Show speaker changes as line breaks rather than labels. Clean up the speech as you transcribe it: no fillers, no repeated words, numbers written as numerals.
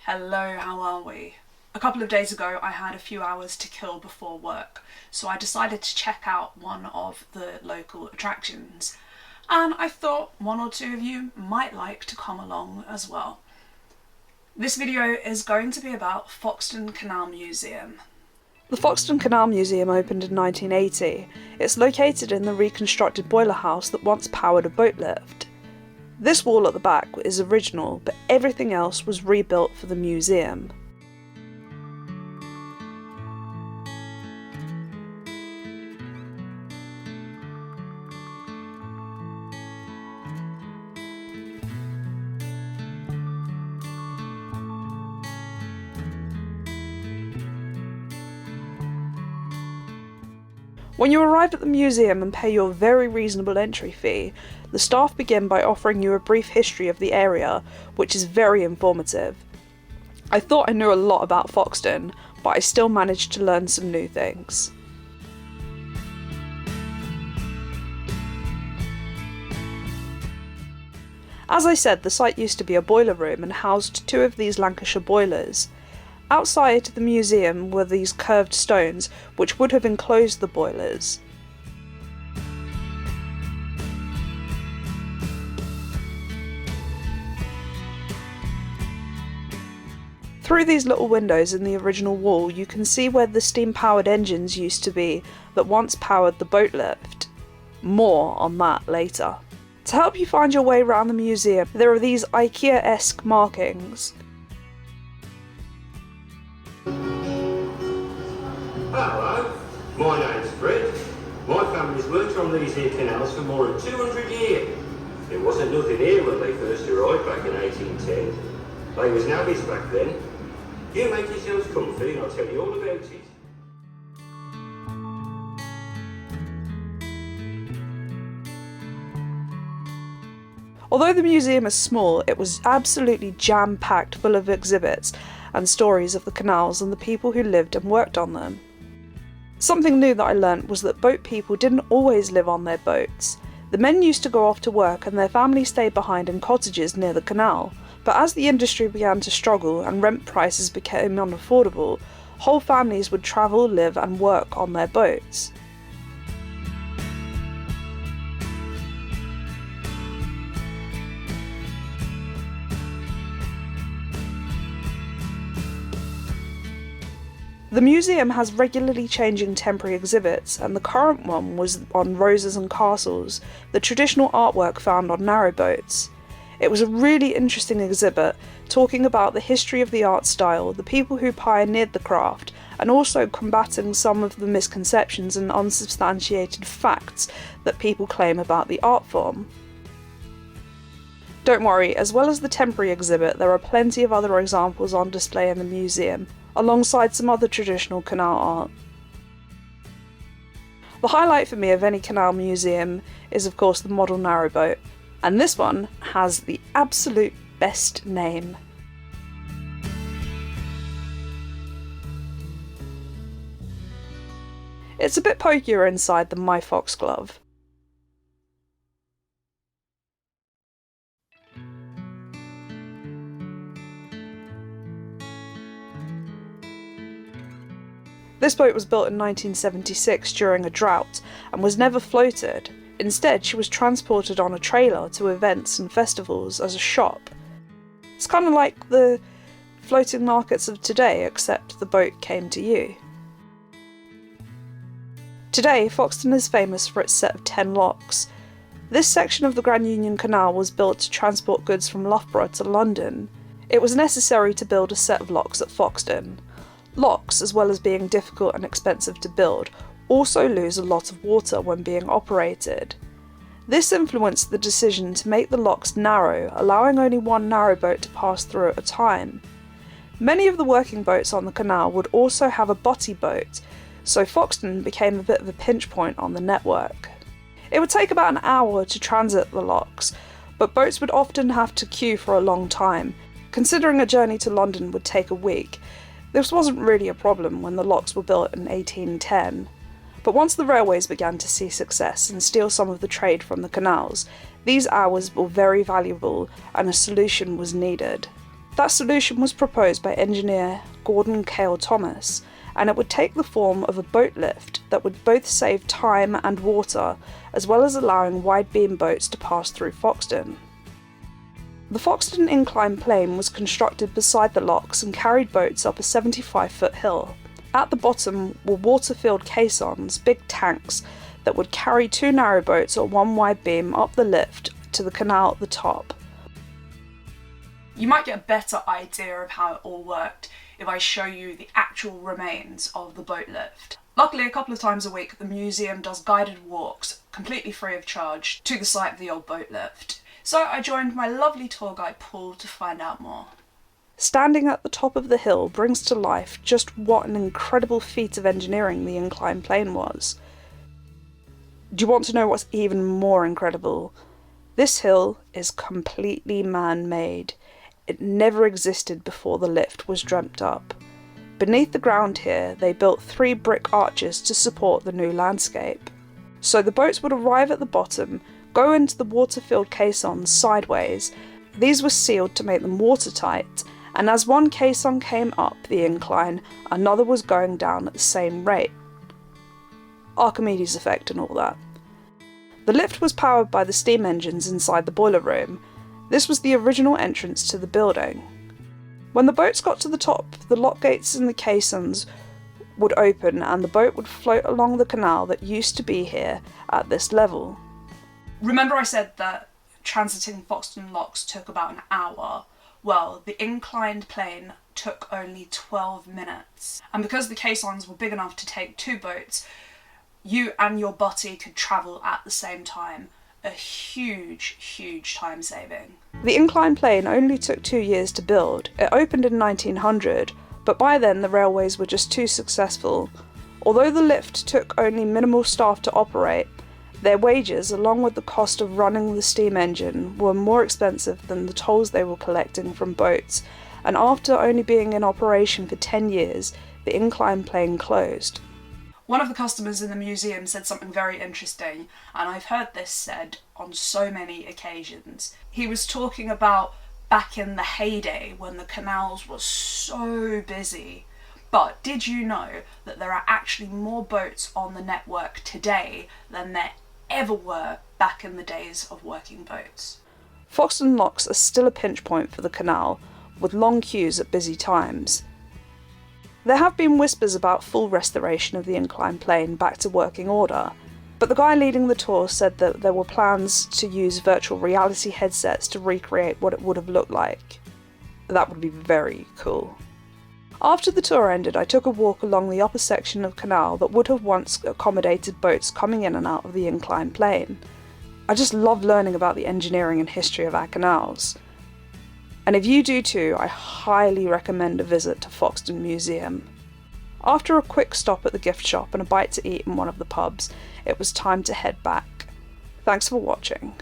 Hello, how are we? A couple of days ago I had a few hours to kill before work, so I decided to check out one of the local attractions, and I thought one or two of you might like to come along as well. This video is going to be about Foxton Canal Museum. The Foxton Canal Museum opened in 1980. It's located in the reconstructed boiler house that once powered a boat lift. This wall at the back is original, but everything else was rebuilt for the museum. When you arrive at the museum and pay your very reasonable entry fee, the staff begin by offering you a brief history of the area, which is very informative. I thought I knew a lot about Foxton, but I still managed to learn some new things. As I said, the site used to be a boiler room and housed two of these Lancashire boilers. Outside the museum were these curved stones which would have enclosed the boilers. Through these little windows in the original wall you can see where the steam-powered engines used to be that once powered the boat lift. More on that later. To help you find your way around the museum, there are these IKEA-esque markings.
Hello, my name's Fred. My family's worked on these here canals for more than 200 years. There wasn't nothing here when they first arrived back in 1810. They was navvies back then. You make yourselves comfy and I'll tell you all about it.
Although the museum is small, it was absolutely jam-packed full of exhibits and stories of the canals and the people who lived and worked on them. Something new that I learnt was that boat people didn't always live on their boats. The men used to go off to work and their families stayed behind in cottages near the canal, but as the industry began to struggle and rent prices became unaffordable, whole families would travel, live and work on their boats. The museum has regularly changing temporary exhibits, and the current one was on roses and castles, the traditional artwork found on narrowboats. It was a really interesting exhibit, talking about the history of the art style, the people who pioneered the craft, and also combating some of the misconceptions and unsubstantiated facts that people claim about the art form. Don't worry, as well as the temporary exhibit, there are plenty of other examples on display in the museum, alongside some other traditional canal art. The highlight for me of any canal museum is of course the model narrowboat, and this one has the absolute best name. It's a bit pokier inside than my foxglove. This boat was built in 1976 during a drought and was never floated. Instead, she was transported on a trailer to events and festivals as a shop. It's kind of like the floating markets of today, except the boat came to you. Today, Foxton is famous for its set of 10 locks. This section of the Grand Union Canal was built to transport goods from Loughborough to London. It was necessary to build a set of locks at Foxton. Locks, as well as being difficult and expensive to build, also lose a lot of water when being operated. This influenced the decision to make the locks narrow, allowing only one narrowboat to pass through at a time. Many of the working boats on the canal would also have a botty boat, so Foxton became a bit of a pinch point on the network. It would take about an hour to transit the locks, but boats would often have to queue for a long time. Considering a journey to London would take a week, this wasn't really a problem when the locks were built in 1810. But once the railways began to see success and steal some of the trade from the canals, these hours were very valuable and a solution was needed. That solution was proposed by engineer Gordon Cale Thomas, and it would take the form of a boat lift that would both save time and water, as well as allowing wide beam boats to pass through Foxton. The Foxton incline plane was constructed beside the locks and carried boats up a 75-foot hill. At the bottom were water-filled caissons, big tanks, that would carry 2 narrow boats or 1 wide beam up the lift to the canal at the top. You might get a better idea of how it all worked if I show you the actual remains of the boat lift. Luckily, a couple of times a week, the museum does guided walks, completely free of charge, to the site of the old boat lift. So I joined my lovely tour guide Paul to find out more. Standing at the top of the hill brings to life just what an incredible feat of engineering the inclined plane was. Do you want to know what's even more incredible? This hill is completely man-made. It never existed before the lift was dreamt up. Beneath the ground here, they built 3 brick arches to support the new landscape. So the boats would arrive at the bottom, go into the water-filled caissons sideways. These were sealed to make them watertight, and as one caisson came up the incline, another was going down at the same rate. Archimedes effect and all that. The lift was powered by the steam engines inside the boiler room. This was the original entrance to the building. When the boats got to the top, the lock gates in the caissons would open and the boat would float along the canal that used to be here at this level. Remember I said that transiting Foxton locks took about an hour? Well, the inclined plane took only 12 minutes. And because the caissons were big enough to take 2 boats, you and your butty could travel at the same time. A huge, huge time saving. The inclined plane only took 2 years to build. It opened in 1900, but by then the railways were just too successful. Although the lift took only minimal staff to operate, their wages, along with the cost of running the steam engine, were more expensive than the tolls they were collecting from boats, and after only being in operation for 10 years, the inclined plane closed. One of the customers in the museum said something very interesting, and I've heard this said on so many occasions. He was talking about back in the heyday when the canals were so busy. But did you know that there are actually more boats on the network today than there ever were back in the days of working boats? Foxton locks are still a pinch point for the canal, with long queues at busy times. There have been whispers about full restoration of the inclined plane back to working order, but the guy leading the tour said that there were plans to use virtual reality headsets to recreate what it would have looked like. That would be very cool. After the tour ended, I took a walk along the upper section of canal that would have once accommodated boats coming in and out of the inclined plane. I just love learning about the engineering and history of our canals. And if you do too, I highly recommend a visit to Foxton Museum. After a quick stop at the gift shop and a bite to eat in one of the pubs, it was time to head back. Thanks for watching.